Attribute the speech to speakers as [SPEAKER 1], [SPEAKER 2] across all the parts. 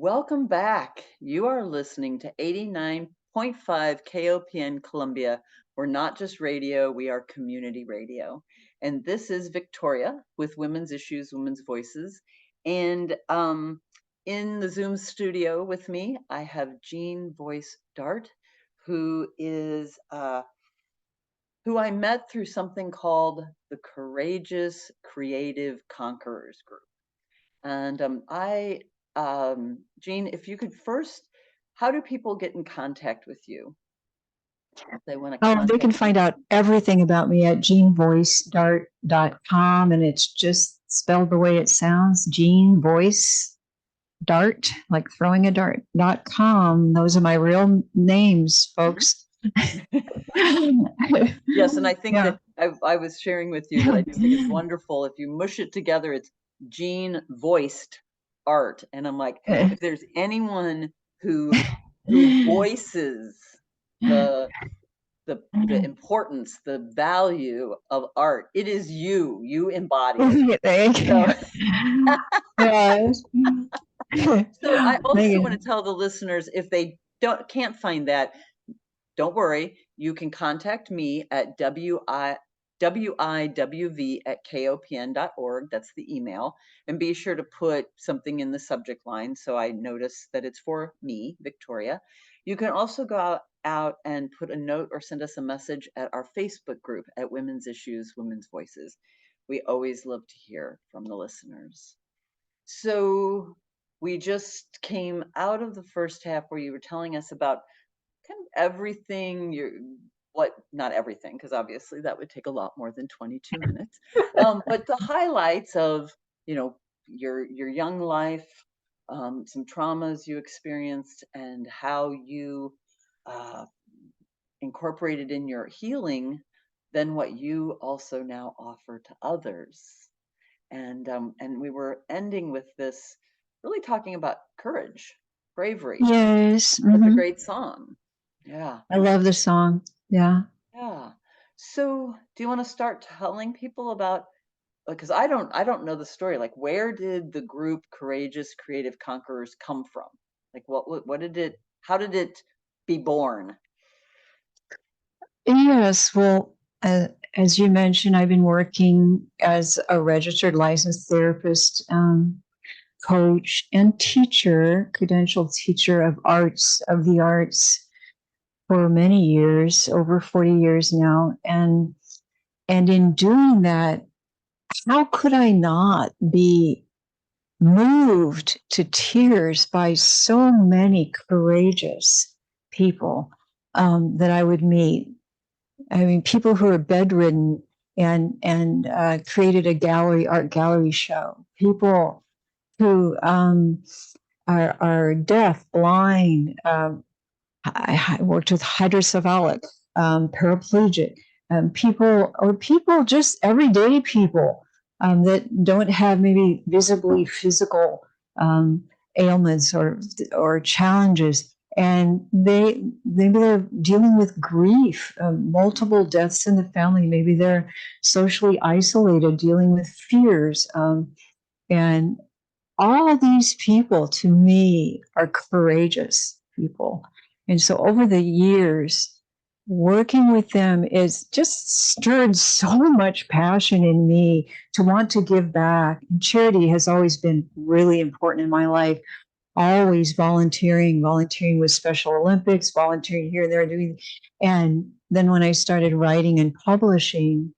[SPEAKER 1] Welcome back. You are listening to 89.5 KOPN Columbia. We're not just radio, we are community radio. And this is Victoria with Women's Issues, Women's Voices. And in the Zoom studio with me, I have Jean Voice Dart, who is who I met through something called the Courageous Creative Conquerors Group. And Jean, if you could first, how do people get in contact with you? If they want to contact
[SPEAKER 2] they can find out everything about me at jeanvoicedart.com, and it's just spelled the way it sounds, Jean Voice Dart, like throwing a dart.com. Those are my real names, folks.
[SPEAKER 1] Yes, and I think that I was sharing with you that I just think it's wonderful. If you mush it together, it's Jean Voiced Art. And I'm like, if there's anyone who voices the importance, the value of art, it is you. You embody it.
[SPEAKER 2] Thank you. Yes.
[SPEAKER 1] So I also want to tell the listeners, if they can't find that, don't worry. You can contact me at wiwv@kopn.org. That's the email. And be sure to put something in the subject line so I notice that it's for me, Victoria. You can also go out and put a note or send us a message at our Facebook group at Women's Issues, Women's Voices. We always love to hear from the listeners. So we just came out of the first half where you were telling us about kind of everything not everything, because obviously that would take a lot more than 22 minutes. But the highlights of, your young life, some traumas you experienced, and how you incorporated in your healing, then what you also now offer to others. And we were ending with this, really talking about courage, bravery.
[SPEAKER 2] Yes.
[SPEAKER 1] That's a great song. Yeah.
[SPEAKER 2] I love the song. Yeah.
[SPEAKER 1] Yeah. So do you want to start telling people about, because I don't know the story, like where did the group Courageous Creative Conquerors come from? Like how did it be born?
[SPEAKER 2] Yes, well, as you mentioned, I've been working as a registered licensed therapist, coach, and teacher, credentialed teacher of the arts for many years, over 40 years now. And in doing that, how could I not be moved to tears by so many courageous people that I would meet? I mean, people who are bedridden and created a art gallery show. People who are deaf, blind. I worked with hydrocephalic, paraplegic, people, just everyday people that don't have maybe visibly physical ailments or challenges. And maybe they're dealing with grief, multiple deaths in the family. Maybe they're socially isolated, dealing with fears. And all of these people, to me, are courageous people. And so over the years, working with them is just stirred so much passion in me to want to give back. And charity has always been really important in my life. Always volunteering with Special Olympics, volunteering here and there, and then when I started writing and publishing,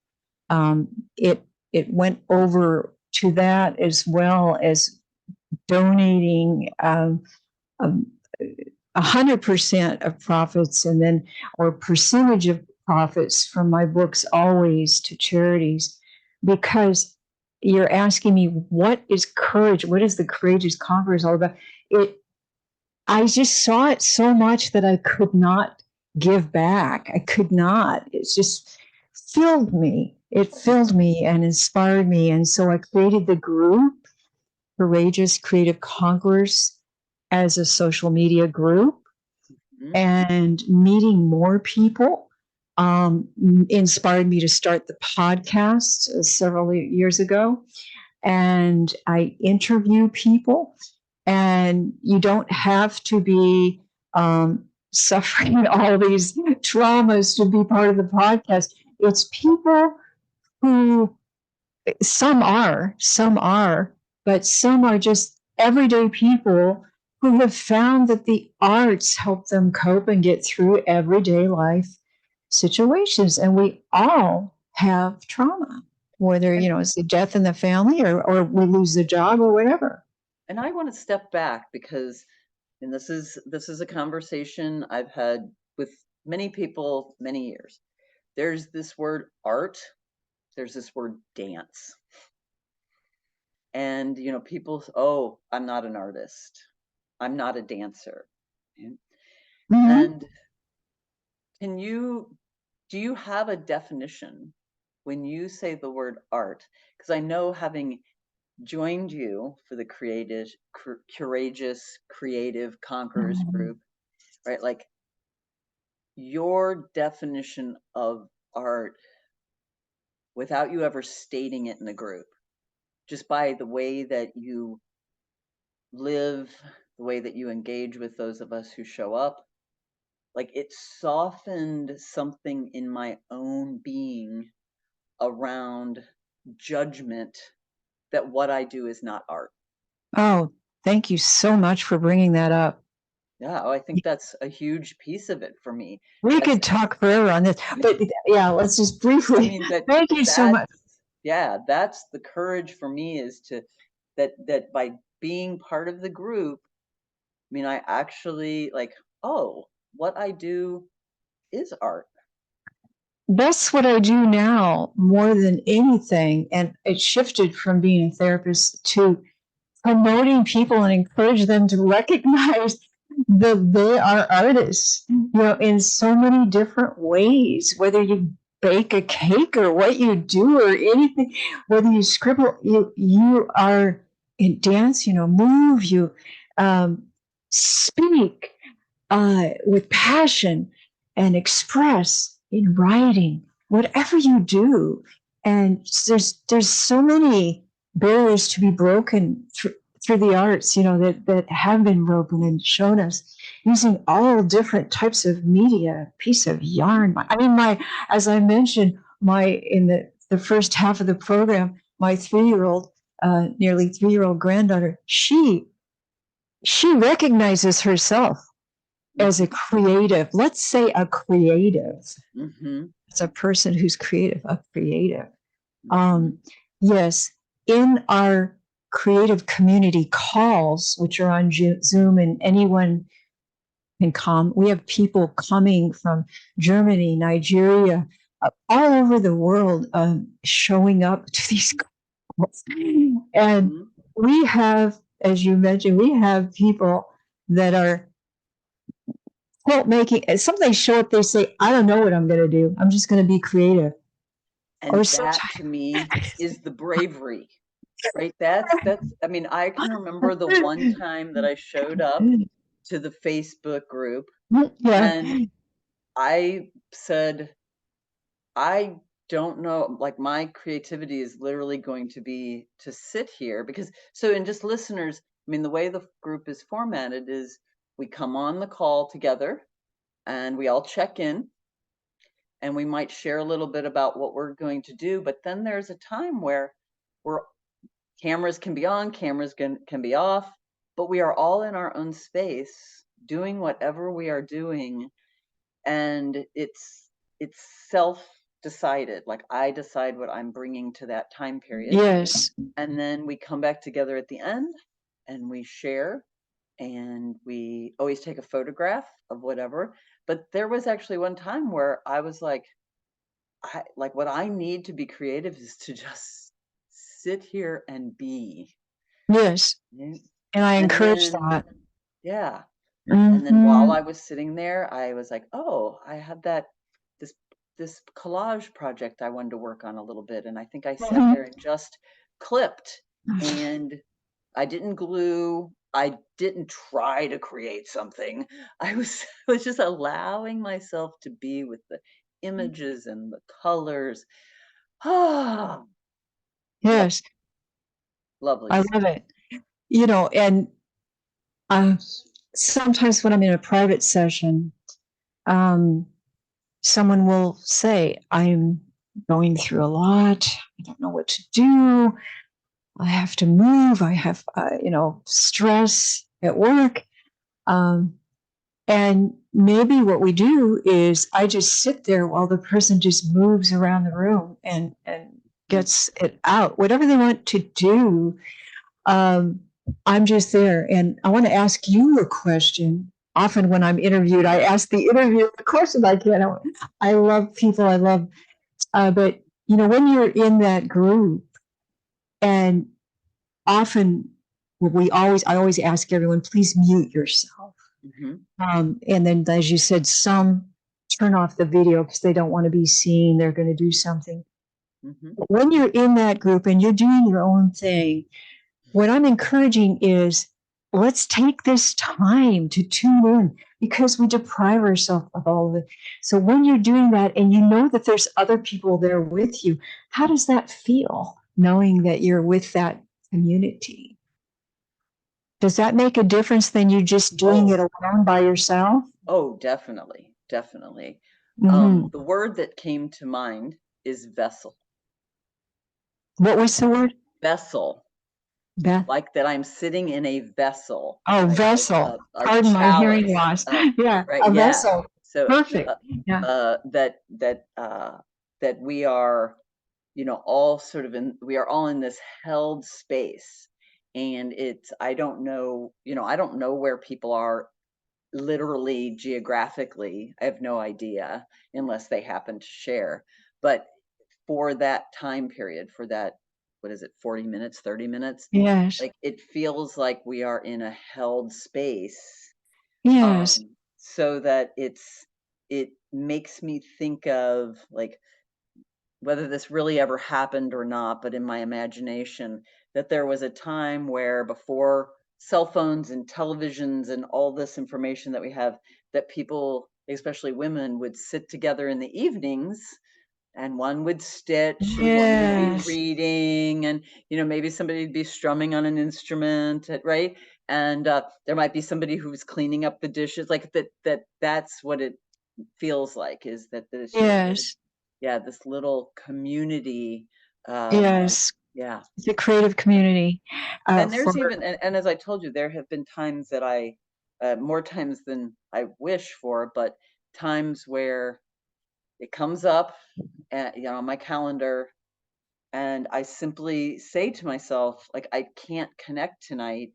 [SPEAKER 2] it went over to that, as well as donating 100% of profits, and then or percentage of profits from my books, always to charities. Because you're asking me, what is courage? What is the Courageous Conquerors all about? I just saw it so much that I could not give back. I could not. It just filled me. It filled me and inspired me. And so I created the group, Courageous Creative Conquerors, as a social media group. And meeting more people inspired me to start the podcast several years ago. And I interview people, and you don't have to be suffering all these traumas to be part of the podcast. It's people who, some are, but some are just everyday people who have found that the arts help them cope and get through everyday life situations. And we all have trauma, whether,
[SPEAKER 1] And
[SPEAKER 2] it's a death in the family, or we lose the job or whatever.
[SPEAKER 1] and I want to step back because, and this is a conversation I've had with many people many years. There's this word art, there's this word dance. And people, oh, I'm not an artist. I'm not a dancer.
[SPEAKER 2] Mm-hmm.
[SPEAKER 1] And do you have a definition when you say the word art? Because I know, having joined you for the courageous, creative Conquerors group, right? Like, your definition of art, without you ever stating it in the group, just by the way that you live, the way that you engage with those of us who show up, like, it softened something in my own being around judgment that what I do is not art.
[SPEAKER 2] Oh, thank you so much for bringing that up.
[SPEAKER 1] Yeah, oh, I think that's a huge piece of it for me.
[SPEAKER 2] We
[SPEAKER 1] That's,
[SPEAKER 2] could talk forever on this, but yeah, let's just
[SPEAKER 1] I
[SPEAKER 2] briefly.
[SPEAKER 1] mean, that
[SPEAKER 2] Thank you so
[SPEAKER 1] that's
[SPEAKER 2] much.
[SPEAKER 1] yeah, that's the courage for me, is to that by being part of the group, I mean, I actually, like, oh, what I do is art.
[SPEAKER 2] That's what I do now more than anything. And it shifted from being a therapist to promoting people and encourage them to recognize that they are artists, in so many different ways, whether you bake a cake or what you do or anything, whether you scribble, you are in dance, move, you speak with passion and express in writing, whatever you do. And there's so many barriers to be broken through the arts, that have been broken and shown us using all different types of media, piece of yarn. I mean, as I mentioned, in the first half of the program, my 3-year-old, nearly 3-year-old granddaughter, she recognizes herself as a
[SPEAKER 1] Mm-hmm.
[SPEAKER 2] creative. Let's say a creative.
[SPEAKER 1] Mm-hmm.
[SPEAKER 2] It's a person who's creative, a creative.
[SPEAKER 1] Mm-hmm.
[SPEAKER 2] Yes, in our creative community calls, which are on Zoom, and anyone can come. We have people coming from Germany, Nigeria, all over the world, showing up to these calls. And
[SPEAKER 1] Mm-hmm.
[SPEAKER 2] we have, as you mentioned, we have people that are quote making. Sometimes show up, they say, I don't know what I'm going to do. I'm just going to be creative. Or
[SPEAKER 1] And that,
[SPEAKER 2] sometimes.
[SPEAKER 1] to me, is the bravery, right? That's I mean, I can remember the one time that I showed up to the Facebook group
[SPEAKER 2] Yeah.
[SPEAKER 1] and I said, I don't know, like, my creativity is literally going to be to sit here, because, so, and just listeners, I mean, the way the group is formatted is we come on the call together and we all check in and we might share a little bit about what we're going to do, but then there's a time where we're cameras can be on, cameras can be off, but we are all in our own space doing whatever we are doing, and it's self decided. Like, I decide what I'm bringing to that time period,
[SPEAKER 2] Yes.
[SPEAKER 1] and then we come back together at the end and we share, and we always take a photograph of whatever. But there was actually one time where I was like, what I need to be creative is to just sit here and be.
[SPEAKER 2] Yes.
[SPEAKER 1] Right?
[SPEAKER 2] And I
[SPEAKER 1] And
[SPEAKER 2] encourage
[SPEAKER 1] then,
[SPEAKER 2] that.
[SPEAKER 1] yeah. And then while
[SPEAKER 2] Mm-hmm.
[SPEAKER 1] I was sitting there, I was like, oh, I have this this collage project I wanted to work on a little bit. And I think I sat there and just clipped, and I didn't glue. I didn't try to create something. I was I was just allowing myself to be with the images and the colors. Ah,
[SPEAKER 2] Yes.
[SPEAKER 1] lovely
[SPEAKER 2] I
[SPEAKER 1] stuff.
[SPEAKER 2] love it. And Uh, Sometimes when I'm in a private session, um, someone will say, I'm going through a lot. I don't know what to do. I have to move. I have, stress at work. Um, and maybe what we do is I just sit there while the person just moves around the room and
[SPEAKER 1] Mm.
[SPEAKER 2] gets it out, whatever they want to do. Um, I'm just there. And I want to ask you a question. Often when I'm interviewed, I ask the interviewer the question I can. I love people. But when you're in that group, and often I always ask everyone, please mute yourself.
[SPEAKER 1] Mhm.
[SPEAKER 2] And then, as you said, some turn off the video because they don't want to be seen. They're going to do something.
[SPEAKER 1] Mhm.
[SPEAKER 2] But when you're in that group and you're doing your own thing, what I'm encouraging is let's take this time to tune in because we deprive ourselves of all of it. So when you're doing that and you know that there's other people there with you, how does that feel knowing that you're with that community? Does that make a difference than you just doing
[SPEAKER 1] Oh,
[SPEAKER 2] it alone by yourself?
[SPEAKER 1] oh, definitely, definitely.
[SPEAKER 2] Mm-hmm.
[SPEAKER 1] The word that came to mind is vessel.
[SPEAKER 2] What was the word?
[SPEAKER 1] Vessel,
[SPEAKER 2] Beth.
[SPEAKER 1] like that I'm sitting in a vessel,
[SPEAKER 2] Oh,
[SPEAKER 1] right? Like
[SPEAKER 2] vessel.
[SPEAKER 1] a
[SPEAKER 2] Pardon my hearing
[SPEAKER 1] chalice,
[SPEAKER 2] loss. Yeah,
[SPEAKER 1] right?
[SPEAKER 2] a
[SPEAKER 1] Yeah.
[SPEAKER 2] vessel.
[SPEAKER 1] So
[SPEAKER 2] Perfect. Yeah.
[SPEAKER 1] that we are, all sort of we are all in this held space, and I don't know, I don't know where people are literally geographically. I have no idea unless they happen to share. But for that time period, for that, what is it, 40 minutes, 30 minutes,
[SPEAKER 2] Yes.
[SPEAKER 1] like it feels like we are in a held space.
[SPEAKER 2] Yes.
[SPEAKER 1] So that it makes me think of like whether this really ever happened or not, but in my imagination, that there was a time where before cell phones and televisions and all this information that we have, that people, especially women, would sit together in the evenings and one would stitch and one would be
[SPEAKER 2] Yes.
[SPEAKER 1] reading and maybe somebody would be strumming on an instrument, right? And there might be somebody who's cleaning up the dishes, like that's what it feels like, is that there's just
[SPEAKER 2] Yes.
[SPEAKER 1] yeah, this little community. Um,
[SPEAKER 2] Yes.
[SPEAKER 1] yeah.
[SPEAKER 2] It's a creative community.
[SPEAKER 1] And
[SPEAKER 2] For
[SPEAKER 1] there's even, and as I told you, there have been times that more times than I wish for, but times where it comes up, on my calendar, and I simply say to myself, like, I can't connect tonight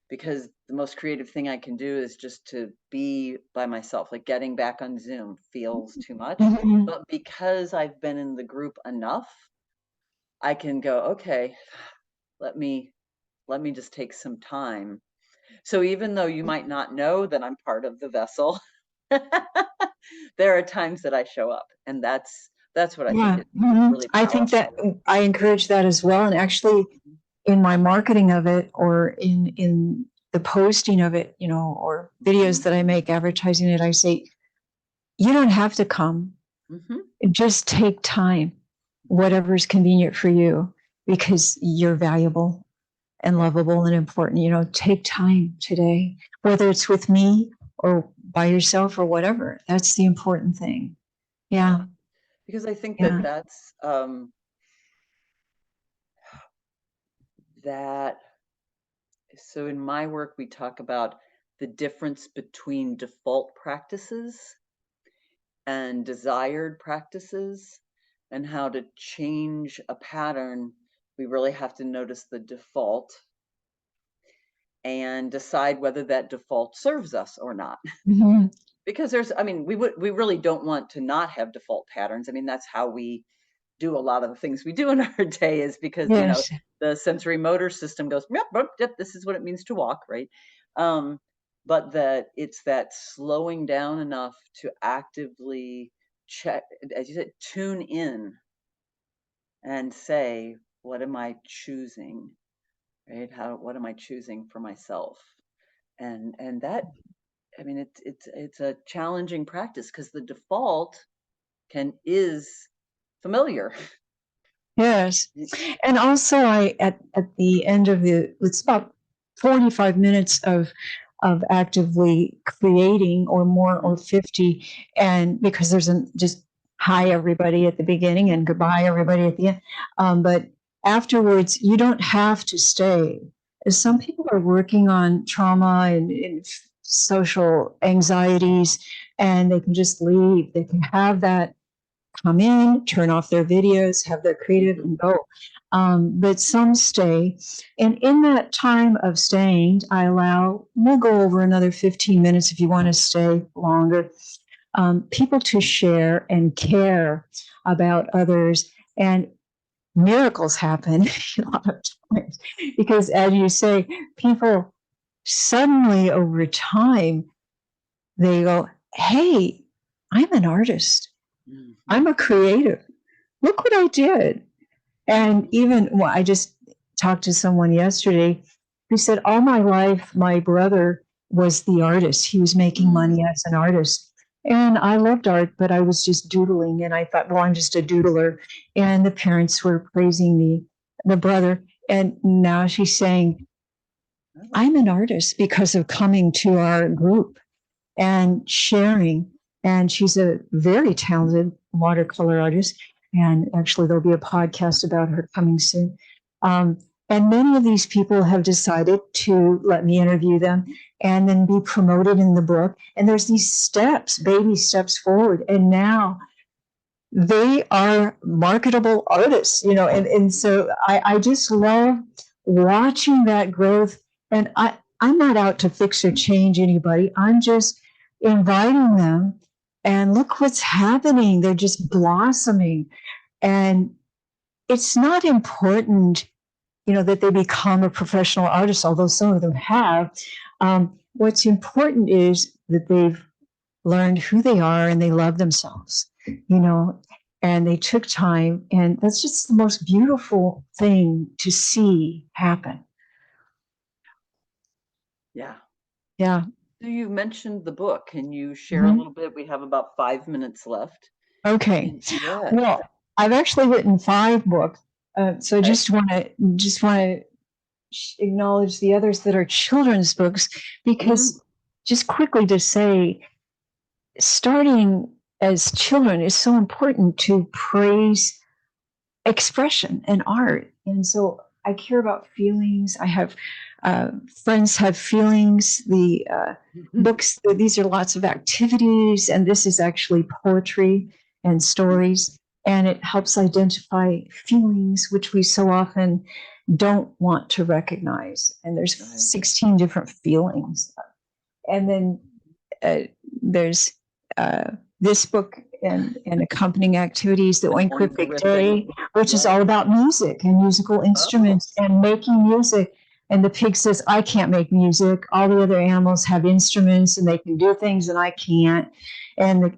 [SPEAKER 1] because the most creative thing I can do is just to be by myself. Like getting back on Zoom feels too much,
[SPEAKER 2] Mhm.
[SPEAKER 1] but because I've been in the group enough, I can go, okay, let me just take some time. So even though you might not know that I'm part of the vessel, there are times that I show up, and that's what I think
[SPEAKER 2] Yeah.
[SPEAKER 1] is
[SPEAKER 2] Mhm.
[SPEAKER 1] really
[SPEAKER 2] I think that
[SPEAKER 1] powerful.
[SPEAKER 2] I encourage that as well. And actually,
[SPEAKER 1] Mhm.
[SPEAKER 2] in my marketing of it or in the posting of it, or videos
[SPEAKER 1] Mhm.
[SPEAKER 2] that I make advertising it, I say, you don't have to come.
[SPEAKER 1] Mhm.
[SPEAKER 2] Just take time, whatever is convenient for you, because you're valuable and
[SPEAKER 1] Yeah.
[SPEAKER 2] lovable and important. Take time today, whether it's with me or by yourself or whatever. That's the important thing.
[SPEAKER 1] Yeah.
[SPEAKER 2] Yeah.
[SPEAKER 1] Because I think that
[SPEAKER 2] Yeah.
[SPEAKER 1] that's that so in my work we talk about the difference between default practices and desired practices, and how to change a pattern. We really have to notice the default and decide whether that default serves us or not.
[SPEAKER 2] Mhm.
[SPEAKER 1] Because we really don't want to not have default patterns. I mean, that's how we do a lot of the things we do in our day, is because,
[SPEAKER 2] Yes.
[SPEAKER 1] the sensory motor system goes, yep, yep, yep, this is what it means to walk, right? Um, but that it's that slowing down enough to actively check, as you said, tune in and say, what am I choosing, right? What am I choosing for myself? And that, I mean, it's a challenging practice because the default is familiar.
[SPEAKER 2] Yes. And also, at the end of it's about 45 minutes of actively creating, or more, or 50. And because there's just hi everybody at the beginning and goodbye everybody at the end. But afterwards, you don't have to stay. Some people are working on trauma and social anxieties, and they can just leave. They can have that, come in, turn off their videos, have their creative, and go. But some stay. And in that time of staying, we'll go over another 15 minutes if you want to stay longer, people to share and care about others. And miracles happen a lot of times, because, as you say, people suddenly over time, they go, hey, I'm an artist. I'm a creative. Look what I did. And even, well, I just talked to someone yesterday who said, all my life, my brother was the artist. He was making money as an artist. And I loved art, but I was just doodling. And I thought, well, I'm just a doodler. And the parents were praising me, the brother. And now she's saying, I'm an artist because of coming to our group and sharing. And she's a very talented watercolor artist. And actually, there'll be a podcast about her coming soon. And many of these people have decided to let me interview them and then be promoted in the book. And there's these steps, baby steps forward. And now they are marketable artists, and so I just love watching that growth. And I'm not out to fix or change anybody. I'm just inviting them, and look what's happening. They're just blossoming. And it's not important, that they become a professional artist, although some of them have. What's important is that they've learned who they are and they love themselves, and they took time. And that's just the most beautiful thing to see happen.
[SPEAKER 1] Yeah.
[SPEAKER 2] Yeah.
[SPEAKER 1] So you mentioned the book. Can you share a little bit? We have about 5 minutes left.
[SPEAKER 2] Okay. Well, I've actually written 5 books. So I just want to acknowledge the others that are children's books, because just quickly to say, starting as children is so important to praise expression and art. And so I care about feelings. I have friends have feelings. The books, these are lots of activities, and this is actually poetry and stories. And it helps identify feelings, which we so often don't want to recognize. And there's 16 different feelings. And then there's this book and accompanying activities, the Oinkrific Day, which is all about music and musical instruments and making music. And the pig says, I can't make music. All the other animals have instruments and they can do things and I can't. And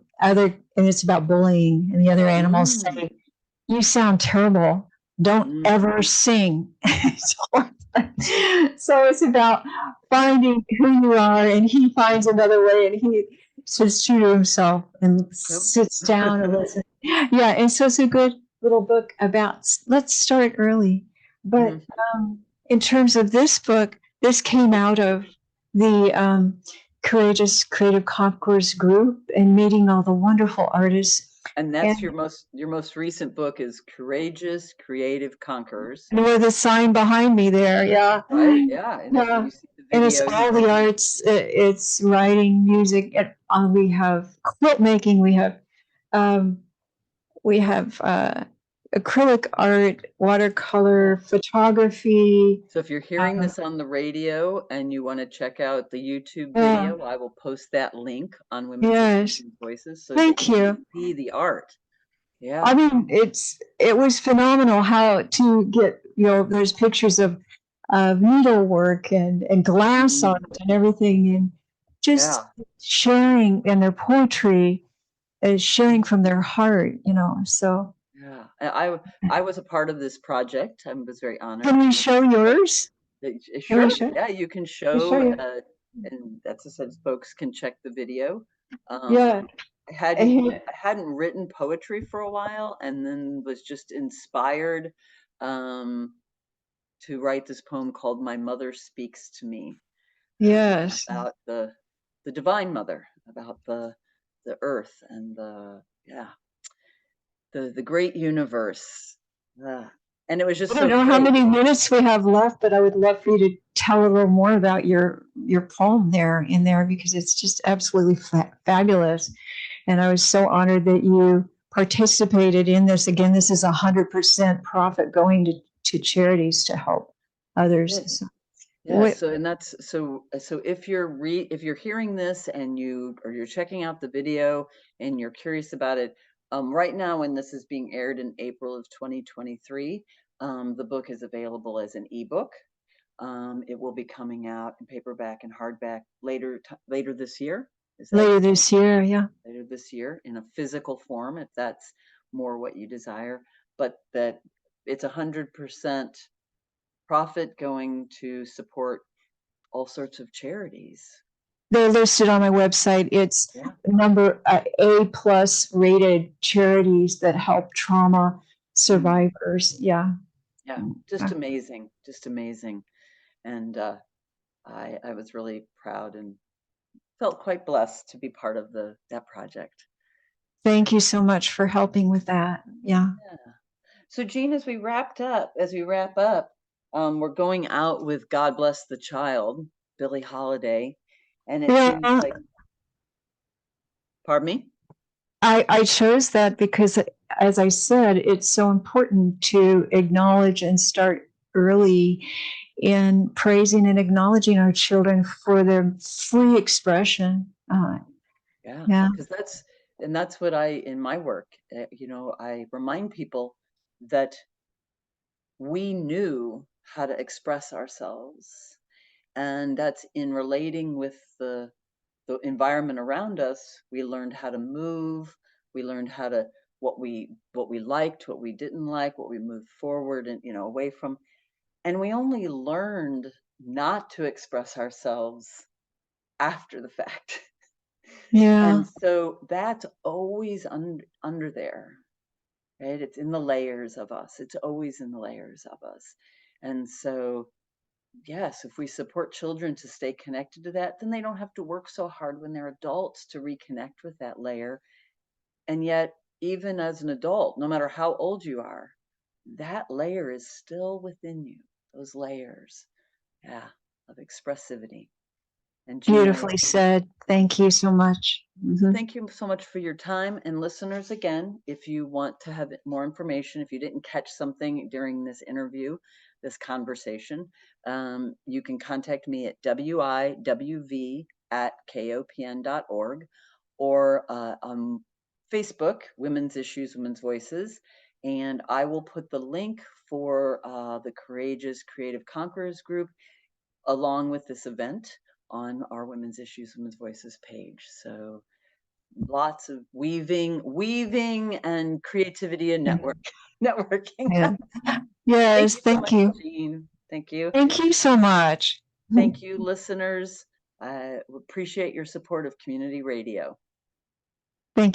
[SPEAKER 2] it's about bullying. And the other animals say, you sound terrible. Don't ever sing. So it's about finding who you are, and he finds another way, and he sits true to himself and sits down and listens. Yeah, and so it's a good little book about, let's start early. But in terms of this book, this came out of the Courageous Creative Conquerors group and meeting all the wonderful artists.
[SPEAKER 1] And that's your most recent book is Courageous Creative Conquerors.
[SPEAKER 2] And with a sign behind me there, yeah.
[SPEAKER 1] Right, yeah. And if you see the video,
[SPEAKER 2] and it's all the arts. It's writing, music. We have quilt making. We have acrylic art, watercolor, photography.
[SPEAKER 1] So if you're hearing this on the radio and you want to check out the YouTube video, I will post that link on Women's Voices. So
[SPEAKER 2] thank you.
[SPEAKER 1] See the art. Yeah.
[SPEAKER 2] I mean, it was phenomenal how to get, there's pictures of needlework and glass art and everything, and just sharing, and their poetry is sharing from their heart, so.
[SPEAKER 1] Yeah, I was a part of this project. I was very honored.
[SPEAKER 2] Can you show yours?
[SPEAKER 1] Sure. Yeah, you can show, and that's as I said, folks can check the video. I hadn't written poetry for a while, and then was just inspired to write this poem called My Mother Speaks to Me,
[SPEAKER 2] Yes.
[SPEAKER 1] about the Divine Mother, about the earth and the great universe. Uh, and it was
[SPEAKER 2] I
[SPEAKER 1] just
[SPEAKER 2] don't
[SPEAKER 1] so
[SPEAKER 2] know how
[SPEAKER 1] great.
[SPEAKER 2] many minutes we have left, but I would love for you to tell a little more about your poem there in there because it's just absolutely fabulous. And I was so honored that you participated in this. Again, this is 100% profit going to charities to help others.
[SPEAKER 1] It
[SPEAKER 2] So,
[SPEAKER 1] Yeah,
[SPEAKER 2] what,
[SPEAKER 1] so and that's so if you're hearing this and you're checking out the video and you're curious about it, right now when this is being aired in April of 2023, the book is available as an ebook. It will be coming out in paperback and hardback later this year. Is that
[SPEAKER 2] later this year? Yeah.
[SPEAKER 1] later this year in a physical form, if that's more what you desire? But that it's 100% profit going to support all sorts of charities.
[SPEAKER 2] They're listed on my website. It's
[SPEAKER 1] Yeah,
[SPEAKER 2] number A plus rated charities that help trauma
[SPEAKER 1] mm,
[SPEAKER 2] survivors. Yeah.
[SPEAKER 1] yeah, just amazing, just amazing. And I was really proud and felt quite blessed to be part of that project.
[SPEAKER 2] Thank you so much for helping with that. Yeah.
[SPEAKER 1] Yeah. So Jean, as we wrap up, we're going out with God Bless the Child, Billie Holiday, and it
[SPEAKER 2] Well,
[SPEAKER 1] seems like, pardon me?
[SPEAKER 2] I chose that because, as I said, it's so important to acknowledge and start early in praising and acknowledging our children for their free expression.
[SPEAKER 1] Yeah,
[SPEAKER 2] Yeah.
[SPEAKER 1] because that's what in my work, I remind people that we knew how to express ourselves, and that's in relating with the environment around us. We learned how to move, we learned how to what we liked, what we didn't like, what we moved forward and away from, and we only learned not to express ourselves after the fact.
[SPEAKER 2] Yeah.
[SPEAKER 1] And so that's always under there, right? It's in the layers of us. It's always in the layers of us. And so, yes, if we support children to stay connected to that, then they don't have to work so hard when they're adults to reconnect with that layer. And yet, even as an adult, no matter how old you are, that layer is still within you, those layers, yeah, of expressivity. And Jean,
[SPEAKER 2] Beautifully said. Thank you so much.
[SPEAKER 1] so
[SPEAKER 2] Mhm.
[SPEAKER 1] thank you so much for your time. And listeners, again, if you want to have more information, if you didn't catch something during this interview, this conversation, you can contact me at wiwv@kopn.org or on Facebook, Women's Issues, Women's Voices. And I will put the link for the Courageous Creative Conquerors group along with this event on our Women's Issues, Women's Voices page. So lots of weaving and creativity and networking.
[SPEAKER 2] Yeah.
[SPEAKER 1] Thank
[SPEAKER 2] Yes.
[SPEAKER 1] you so
[SPEAKER 2] Thank
[SPEAKER 1] much,
[SPEAKER 2] you.
[SPEAKER 1] Jean. Thank you.
[SPEAKER 2] Thank you so much.
[SPEAKER 1] Thank you, listeners. I appreciate your support of community radio.